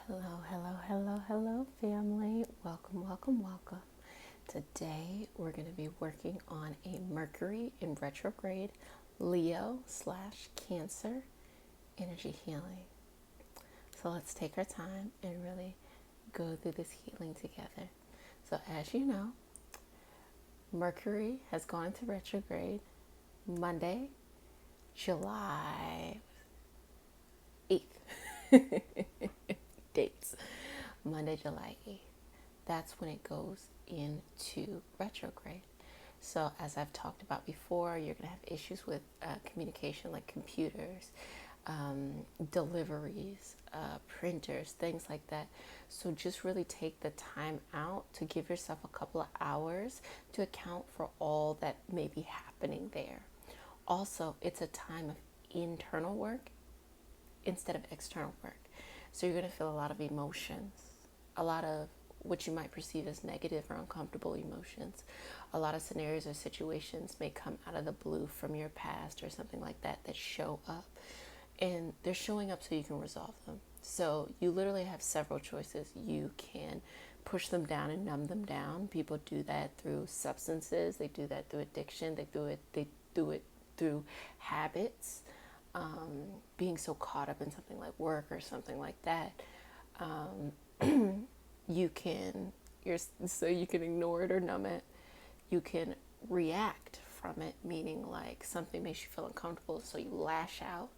Hello, hello, hello, hello, family. Welcome, welcome, welcome. Today we're going to be working on a Mercury in retrograde, Leo slash Cancer energy healing. So let's take our time and really go through this healing together. So, as you know, Mercury has gone into retrograde Monday, July 8th. Dates. Monday, July 8th. That's when it goes into retrograde. So, as I've talked about before, you're going to have issues with communication like computers, deliveries, printers, things like that. So, just really take the time out to give yourself a couple of hours to account for all that may be happening there. Also, it's a time of internal work instead of external work. So you're going to feel a lot of emotions, a lot of what you might perceive as negative or uncomfortable emotions. A lot of scenarios or situations may come out of the blue from your past or something like that show up. And they're showing up so you can resolve them. So you literally have several choices. You can push them down and numb them down. People do that through substances. They do that through addiction. They do it through habits. Being so caught up in something like work or something like that, you can ignore it or numb it. You can react from it, meaning like something makes you feel uncomfortable, so you lash out,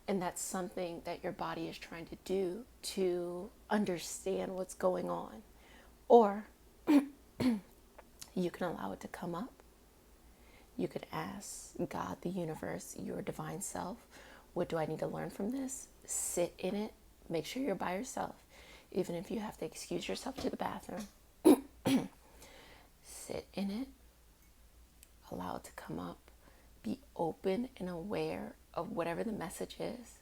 and that's something that your body is trying to do to understand what's going on. Or you can allow it to come up. You could ask God, the universe, your divine self, what do I need to learn from this? Sit in it. Make sure you're by yourself. Even if you have to excuse yourself to the bathroom, sit in it. Allow it to come up. Be open and aware of whatever the message is.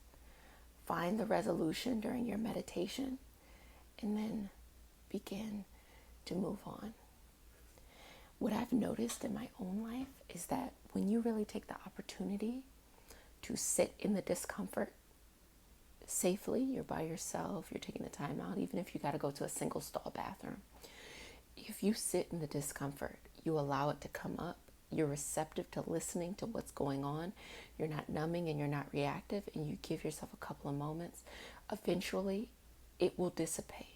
Find the resolution during your meditation, and then begin to move on. What I've noticed in my own life is that when you really take the opportunity to sit in the discomfort safely, you're by yourself, you're taking the time out, even if you got to go to a single stall bathroom. If you sit in the discomfort, you allow it to come up, you're receptive to listening to what's going on, you're not numbing and you're not reactive, and you give yourself a couple of moments, eventually it will dissipate.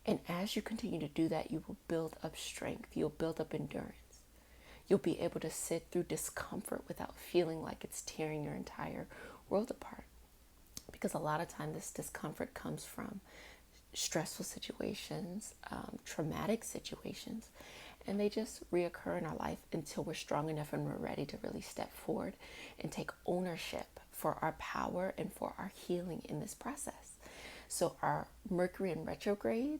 And as you continue to do that, you will build up strength. You'll build up endurance. You'll be able to sit through discomfort without feeling like it's tearing your entire world apart. Because a lot of times this discomfort comes from stressful situations, traumatic situations, and they just reoccur in our life until we're strong enough and we're ready to really step forward and take ownership for our power and for our healing in this process. So our Mercury in retrograde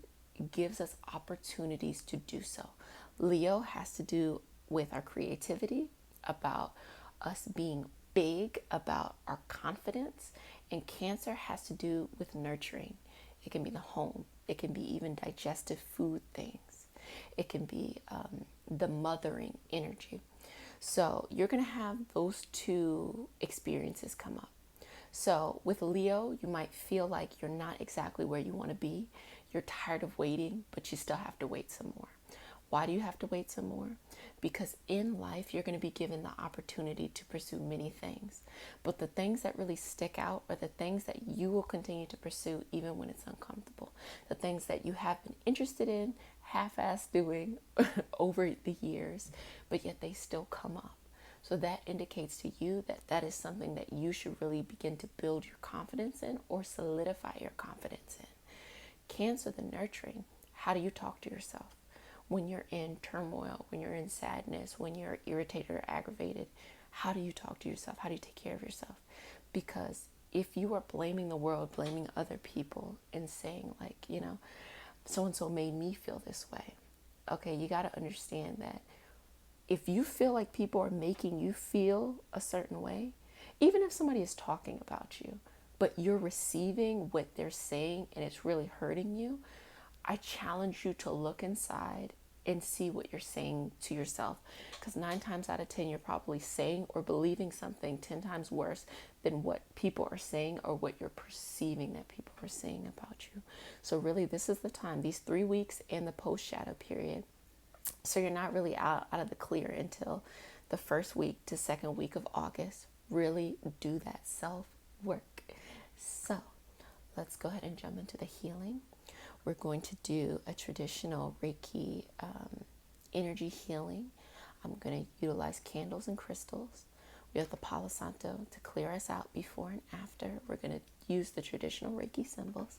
gives us opportunities to do so. Leo has to do with our creativity, about us being big, about our confidence, and Cancer has to do with nurturing. It can be the home. It can be even digestive food things. It can be the mothering energy. So you're going to have those two experiences come up. So with Leo, you might feel like you're not exactly where you want to be. You're tired of waiting, but you still have to wait some more. Why do you have to wait some more? Because in life, you're going to be given the opportunity to pursue many things. But the things that really stick out are the things that you will continue to pursue even when it's uncomfortable. The things that you have been interested in, half-assed doing over the years, but yet they still come up. So that indicates to you that that is something that you should really begin to build your confidence in or solidify your confidence in. Cancer, the nurturing. How do you talk to yourself? When you're in turmoil, when you're in sadness, when you're irritated or aggravated, how do you talk to yourself? How do you take care of yourself? Because if you are blaming the world, blaming other people and saying like, so-and-so made me feel this way. Okay, you got to understand that if you feel like people are making you feel a certain way, even if somebody is talking about you, but you're receiving what they're saying and it's really hurting you, I challenge you to look inside and see what you're saying to yourself. Because 9 times out of 10, you're probably saying or believing something 10 times worse than what people are saying or what you're perceiving that people are saying about you. So really, this is the time, these 3 weeks and the post-shadow period. So you're not really out of the clear until the first week to second week of August. Really do that self-work. So let's go ahead and jump into the healing. We're going to do a traditional Reiki energy healing. I'm going to utilize candles and crystals. We have the Palo Santo to clear us out before and after. We're going to use the traditional Reiki symbols.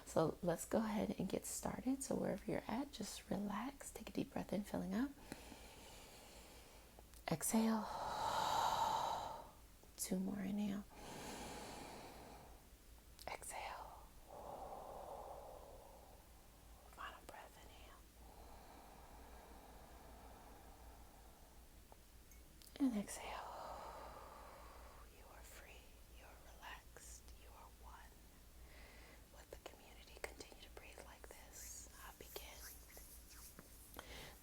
So let's go ahead and get started. So wherever you're at, just relax. Take a deep breath in, filling up. Exhale. 2 more, inhale. Exhale. Final breath, inhale. And exhale. You are free. You are relaxed. You are one with the community. Continue to breathe like this. I begin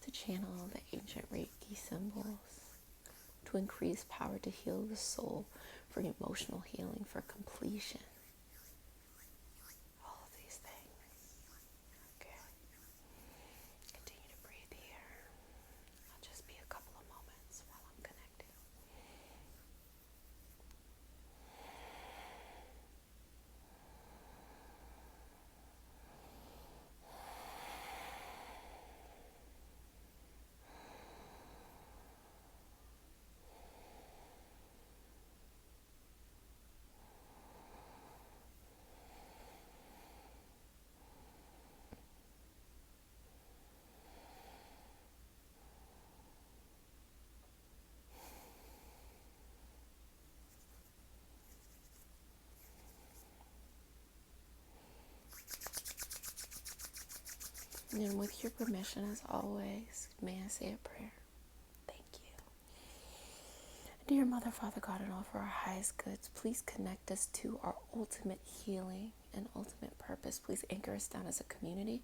to channel the ancient Reiki symbols to increase power to heal the soul, for emotional healing, for completion. All of these things. Okay. Continue to breathe here. I'll just be a couple of moments while I'm connecting. And with your permission, as always, may I say a prayer? Thank you. Dear Mother, Father, God, and all for our highest goods, please connect us to our ultimate healing and ultimate purpose. Please anchor us down as a community,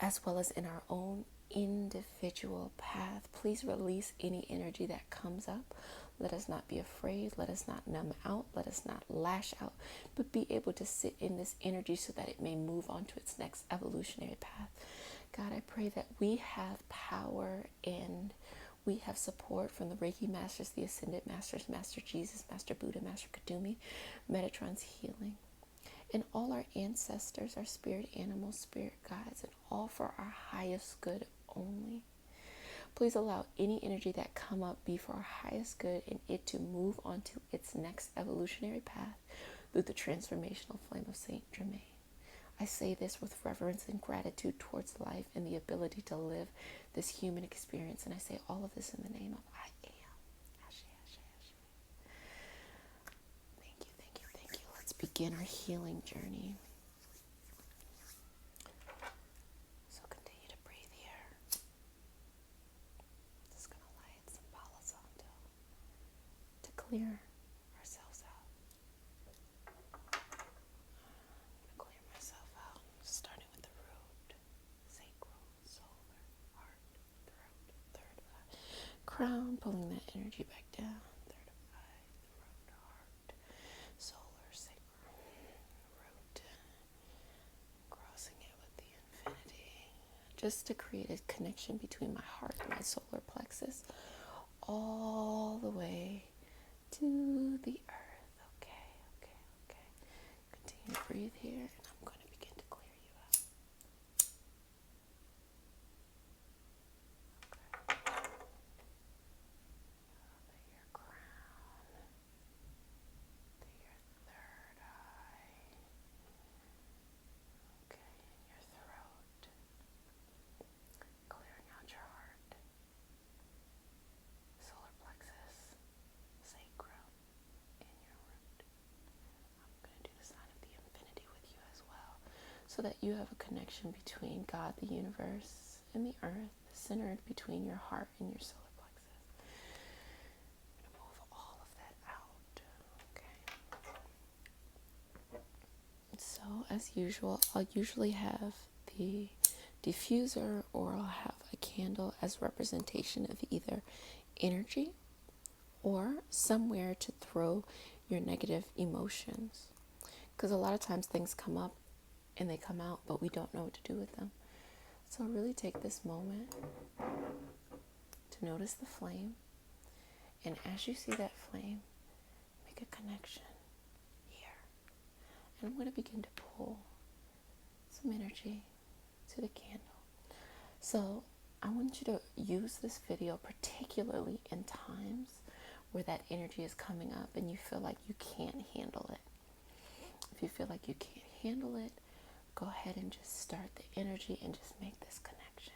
as well as in our own individual path. Please release any energy that comes up. Let us not be afraid. Let us not numb out. Let us not lash out, but be able to sit in this energy so that it may move on to its next evolutionary path. God, I pray that we have power and we have support from the Reiki Masters, the Ascended Masters, Master Jesus, Master Buddha, Master Kadumi, Metatron's healing, and all our ancestors, our spirit animals, spirit guides, and all for our highest good only. Please allow any energy that come up be for our highest good and it to move on to its next evolutionary path through the transformational flame of Saint Germain. I say this with reverence and gratitude towards life and the ability to live this human experience. And I say all of this in the name of I am. Ashe, ashe, ashe. Thank you, thank you, thank you. Let's begin our healing journey. So continue to breathe here. Just going to light some Palo Santo to clear ourselves out. Starting with the root, sacral, solar, heart, throat, third eye, crown, pulling that energy back down, third eye, throat, heart, solar, sacral, root, crossing it with the infinity, just to create a connection between my heart and my solar plexus, all the way to the earth. Okay. Continue to breathe here, and I'm going to begin to clear you out. Okay. Your crown, to your third eye. Okay, in your throat. Clearing out your heart. Solar plexus, sacral, in your root. I'm going to do the sign of the infinity with you as well, so that you have a connection between God, the universe, and the earth, centered between your heart and your solar plexus. I'm going to move all of that out. Okay. So, as usual, I'll usually have the diffuser, or I'll have a candle as representation of either energy or somewhere to throw your negative emotions. Because a lot of times things come up and they come out, but we don't know what to do with them. So really take this moment to notice the flame. And as you see that flame, make a connection here. And I'm going to begin to pull some energy to the candle. So I want you to use this video particularly in times where that energy is coming up and you feel like you can't handle it. If you feel like you can't handle it, go ahead and just start the energy and just make this connection.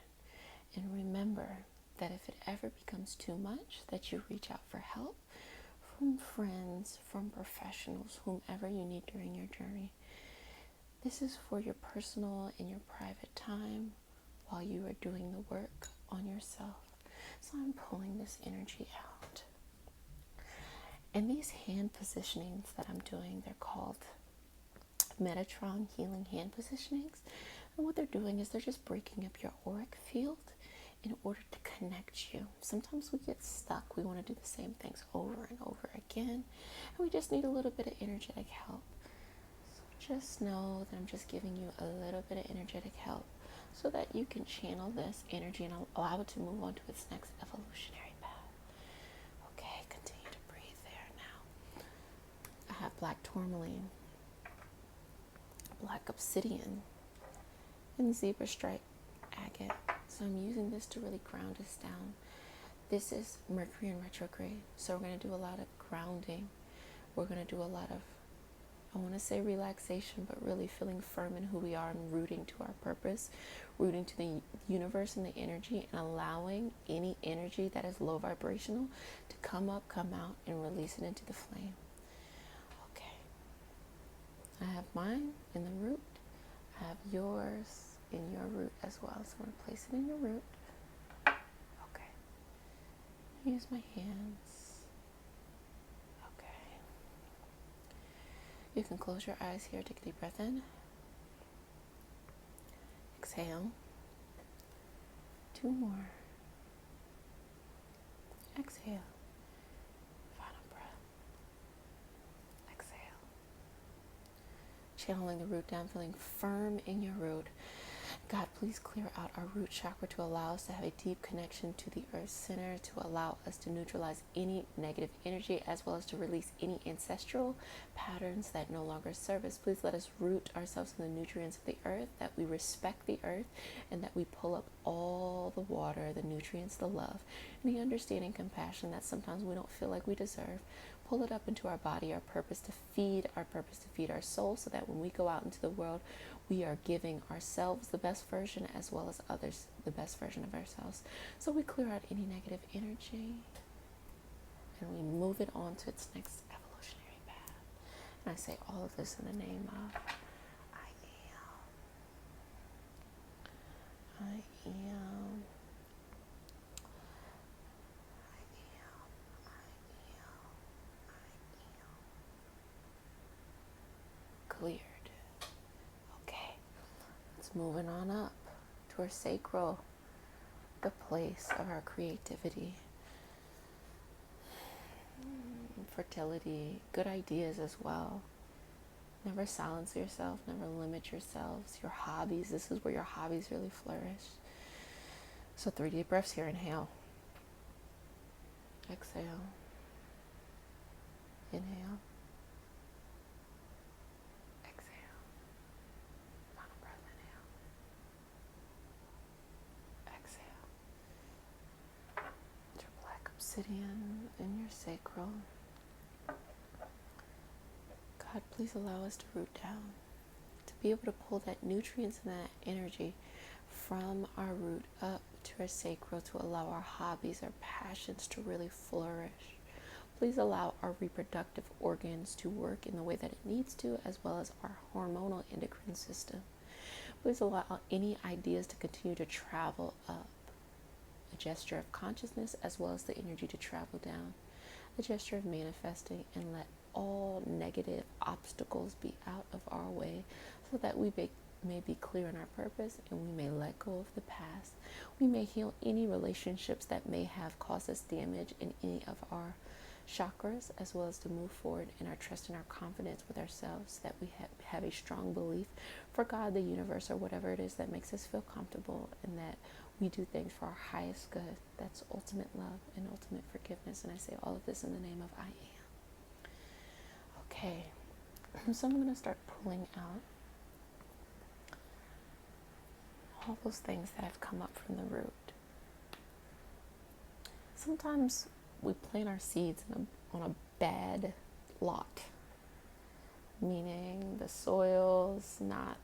And remember that if it ever becomes too much, that you reach out for help from friends, from professionals, whomever you need during your journey. This is for your personal and your private time while you are doing the work on yourself. So I'm pulling this energy out. And these hand positionings that I'm doing, they're called Metatron healing hand positionings. And what they're doing is they're just breaking up your auric field in order to connect you. Sometimes we get stuck. We want to do the same things over and over again. And we just need a little bit of energetic help. So just know that I'm just giving you a little bit of energetic help so that you can channel this energy and allow it to move on to its next evolutionary path. Okay, continue to breathe there now. I have black tourmaline, black obsidian, and zebra stripe agate. So I'm using this to really ground us down. This is Mercury in retrograde. So we're going to do a lot of grounding. We're going to do a lot of, I want to say relaxation, but really feeling firm in who we are and rooting to our purpose, rooting to the universe and the energy, and allowing any energy that is low vibrational to come up, come out, and release it into the flame. Okay. I have mine in the root. I have yours in your root as well. So I'm going to place it in your root. Okay. Use my hands. Okay. You can close your eyes here. Take a deep breath in. Exhale. 2 more. Exhale. Final breath. Exhale. Channeling the root down, feeling firm in your root. God, please clear out our root chakra to allow us to have a deep connection to the earth center, to allow us to neutralize any negative energy, as well as to release any ancestral patterns that no longer serve us. Please let us root ourselves in the nutrients of the earth, that we respect the earth, and that we pull up all the water, the nutrients, the love, and the understanding, compassion that sometimes we don't feel like we deserve. Pull it up into our body, our purpose to feed our soul, so that when we go out into the world, we are giving ourselves the best version as well as others the best version of ourselves. So we clear out any negative energy and we move it on to its next evolutionary path. And I say all of this in the name of I am. I am. Cleared. Okay, let's moving on up to our sacral, the place of our creativity, fertility, good ideas as well. Never silence yourself, never limit yourselves. Your hobbies, this is where your hobbies really flourish. So 3 deep breaths here. Inhale. Exhale. Inhale. Exhale. Final breath. Inhale. Exhale. Your black obsidian in your sacral. God, please allow us to root down, to be able to pull that nutrients and that energy from our root up to our sacral, to allow our hobbies, our passions to really flourish. Please allow our reproductive organs to work in the way that it needs to, as well as our hormonal endocrine system. Please allow any ideas to continue to travel up. A gesture of consciousness, as well as the energy to travel down. A gesture of manifesting, and let all negative obstacles be out of our way, so that we may be clear in our purpose, and we may let go of the past. We may heal any relationships that may have caused us damage in any of our chakras, as well as to move forward in our trust and our confidence with ourselves, that we have a strong belief for God, the universe, or whatever it is that makes us feel comfortable, and that we do things for our highest good. That's ultimate love and ultimate forgiveness. And I say all of this in the name of I am. Okay, so I'm going to start pulling out all those things that have come up from the root. Sometimes we plant our seeds on a bad lot, meaning the soil's not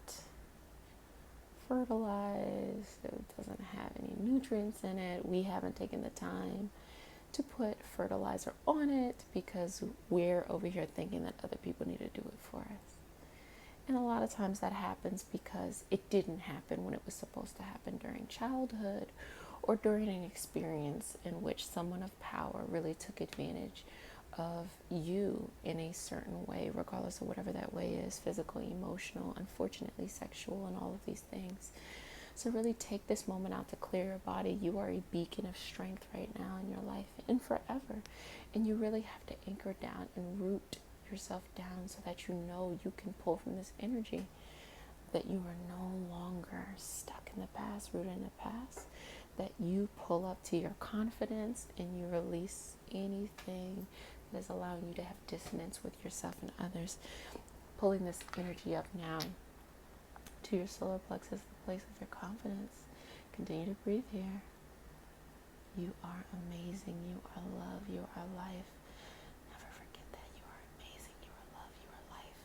fertilized, it doesn't have any nutrients in it. We haven't taken the time to put fertilizer on it because we're over here thinking that other people need to do it for us. And a lot of times that happens because it didn't happen when it was supposed to happen during childhood, or during an experience in which someone of power really took advantage of you in a certain way, regardless of whatever that way is, physical, emotional, unfortunately sexual, and all of these things. So really take this moment out to clear your body. You are a beacon of strength right now in your life and forever. And you really have to anchor down and root yourself down so that you know you can pull from this energy, that you are no longer stuck in the past, rooted in the past, that you pull up to your confidence and you release anything that is allowing you to have dissonance with yourself and others. Pulling this energy up now to your solar plexus, the place of your confidence. Continue to breathe here. You are amazing. You are love. You are life. Never forget that. You are amazing. You are love. You are life.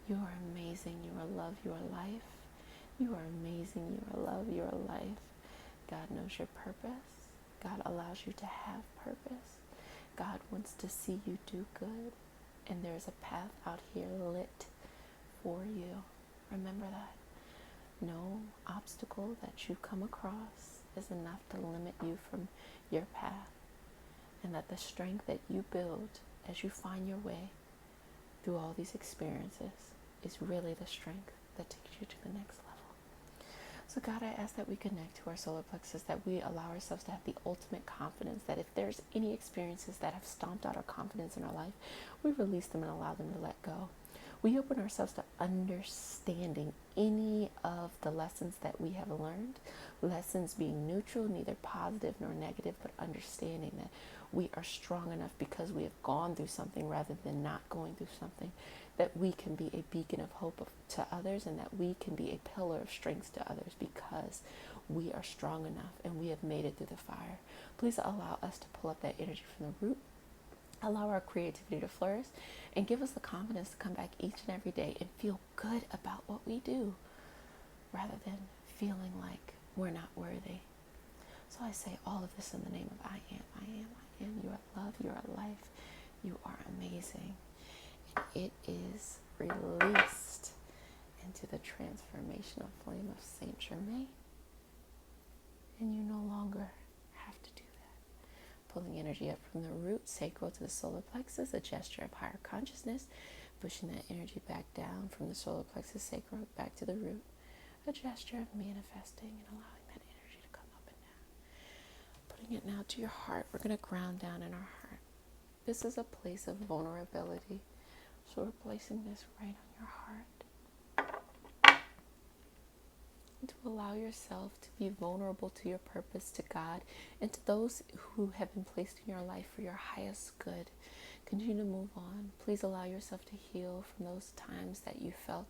You are amazing. You are love. You are life. You are amazing. You are love. You are life. God knows your purpose. God allows you to have purpose. God wants to see you do good. And there's a path out here lit for you. Remember that. No obstacle that you come across is enough to limit you from your path. And that the strength that you build as you find your way through all these experiences is really the strength that takes you to the next level. So God, I ask that we connect to our solar plexus, that we allow ourselves to have the ultimate confidence, that if there's any experiences that have stomped out our confidence in our life, we release them and allow them to let go. We open ourselves to understanding any of the lessons that we have learned, lessons being neutral, neither positive nor negative, but understanding that we are strong enough because we have gone through something rather than not going through something, that we can be a beacon of hope to others, and that we can be a pillar of strength to others because we are strong enough and we have made it through the fire. Please allow us to pull up that energy from the root. Allow our creativity to flourish and give us the confidence to come back each and every day and feel good about what we do rather than feeling like we're not worthy. So I say all of this in the name of I am, I am, I am. You are love, you are life, you are amazing. And it is released into the transformational flame of Saint Germain. And you no longer have to do that. Pulling energy up from the root, sacral to the solar plexus, a gesture of higher consciousness, pushing that energy back down from the solar plexus, sacral, back to the root. A gesture of manifesting and allowing that energy to come up and down. Putting it now to your heart. We're going to ground down in our heart. This is a place of vulnerability. So we're placing this right on your heart. And to allow yourself to be vulnerable to your purpose, to God, and to those who have been placed in your life for your highest good. Continue to move on. Please allow yourself to heal from those times that you felt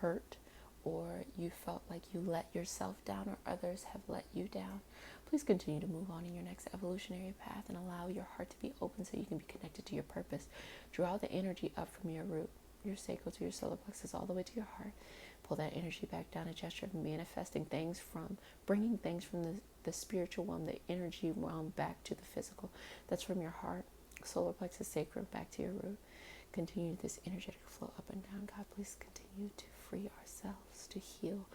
hurt, or you felt like you let yourself down, or others have let you down. Please continue to move on in your next evolutionary path and allow your heart to be open so you can be connected to your purpose. Draw the energy up from your root, your sacral to your solar plexus, all the way to your heart. Pull that energy back down, a gesture of manifesting things from, bringing things from the spiritual realm, the energy realm, back to the physical. That's from your heart, solar plexus, sacral, back to your root. Continue this energetic flow up and down. God, please continue to free ourselves, to heal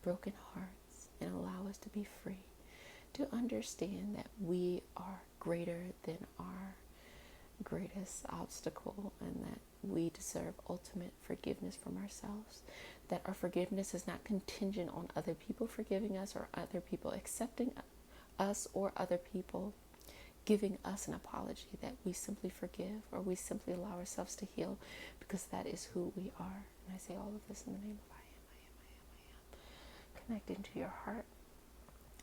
broken hearts, and allow us to be free, to understand that we are greater than our greatest obstacle, and that we deserve ultimate forgiveness from ourselves. That our forgiveness is not contingent on other people forgiving us or other people accepting us or other people giving us an apology, that we simply forgive or we simply allow ourselves to heal, because that is who we are. And I say all of this in the name of I am. Connecting to your heart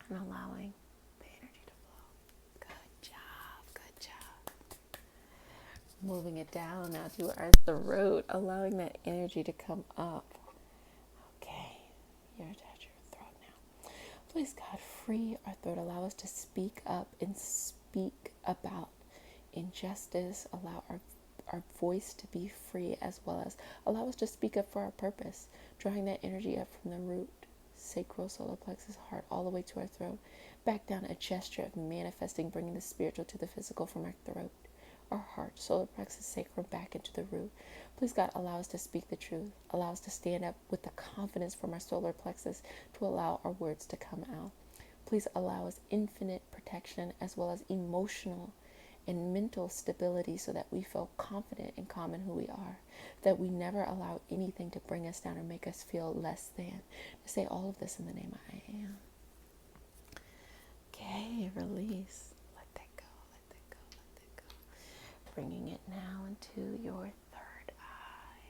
and allowing the energy to flow. Good job, good job. Moving it down now to our throat, allowing that energy to come up. Okay, you're at your throat now. Please, God, free our throat. Allow us to speak up and speak about injustice. Allow our voice to be free, as well as allow us to speak up for our purpose, drawing that energy up from the root, sacral, solar plexus, heart, all the way to our throat. Back down, a gesture of manifesting, bringing the spiritual to the physical from our throat, our heart, solar plexus, sacral, back into the root. Please, God, allow us to speak the truth. Allow us to stand up with the confidence from our solar plexus to allow our words to come out. Please allow us infinite protection, as well as emotional and mental stability, so that we feel confident and calm in who we are, that we never allow anything to bring us down or make us feel less than. To say all of this in the name of I am. Okay, release. Let that go, let that go, let that go. Bringing it now into your third eye.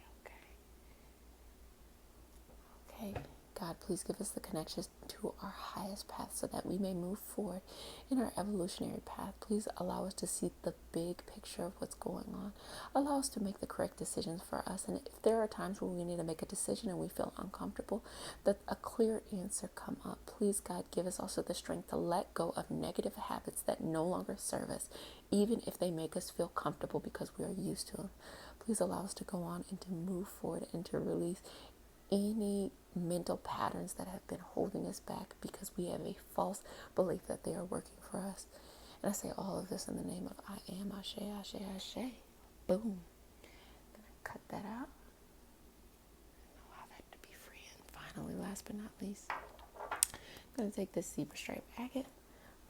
Okay. Okay. God, please give us the connections to our highest path, so that we may move forward in our evolutionary path. Please allow us to see the big picture of what's going on. Allow us to make the correct decisions for us. And if there are times when we need to make a decision and we feel uncomfortable, that a clear answer come up. Please, God, give us also the strength to let go of negative habits that no longer serve us, even if they make us feel comfortable because we are used to them. Please allow us to go on and to move forward and to release any mental patterns that have been holding us back, because we have a false belief that they are working for us. And I say all of this in the name of I am. Ashe, ashe, ashe. Boom. I'm going to cut that out. Allow that to be free. And finally, last but not least, I'm going to take this zebra stripe agate,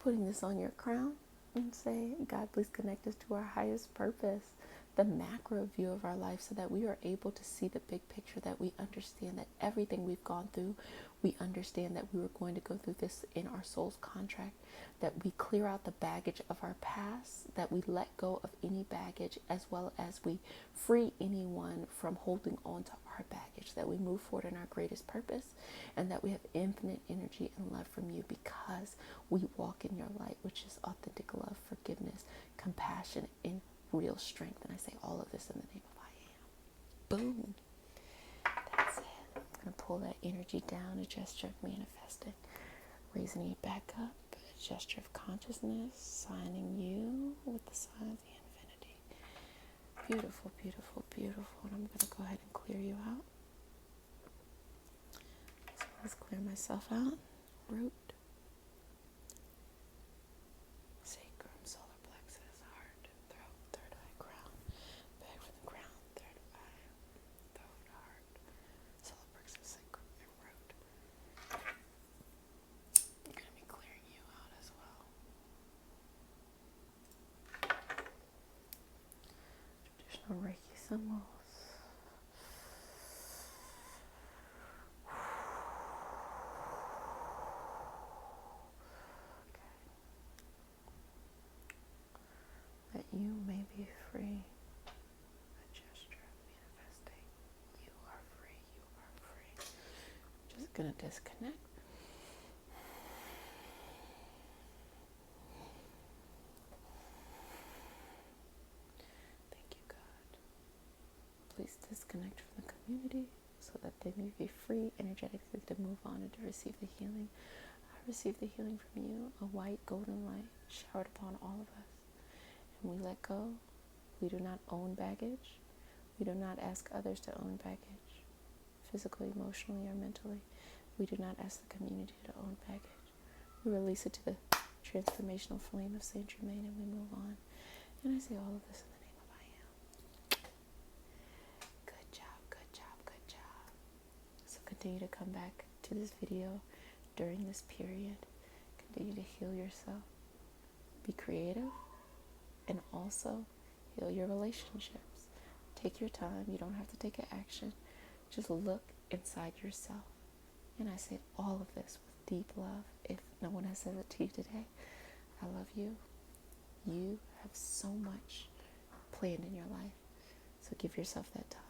putting this on your crown, and say, God, please connect us to our highest purpose, the macro view of our life, so that we are able to see the big picture, that we understand that everything we've gone through, we understand that we were going to go through this in our soul's contract, that we clear out the baggage of our past, that we let go of any baggage, as well as we free anyone from holding on to our baggage, that we move forward in our greatest purpose, and that we have infinite energy and love from you, because we walk in your light, which is authentic love, forgiveness, compassion, and real strength. And I say all of this in the name of I am. Boom. That's it. I'm going to pull that energy down, a gesture of manifesting, raising it back up, a gesture of consciousness, signing you with the sign of the infinity. Beautiful, beautiful, beautiful. And I'm going to go ahead and clear you out. So let's clear myself out. Root, sacrum, solar plexus, heart, throat, third eye, crown, back from the crown, third eye, throat, heart, solar plexus, sacrum, and root. I'm going to be clearing you out as well. Traditional Reiki symbols. That you may be free. A gesture of manifesting. You are free. You are free. Just gonna disconnect. Thank you, God. Please disconnect from the community, so that they may be free energetically to move on and to receive the healing. I receive the healing from you, a white golden light showered upon all of us. And we let go. We do not own baggage. We do not ask others to own baggage, physically, emotionally, or mentally. We do not ask the community to own baggage. We release it to the transformational flame of Saint Germain, and we move on. And I say all of this in the name of I am. Good job, good job, good job. So continue to come back to this video during this period. Continue to heal yourself. Be creative. And also, heal your relationships. Take your time. You don't have to take an action. Just look inside yourself. And I say all of this with deep love. If no one has said it to you today, I love you. You have so much planned in your life. So give yourself that time.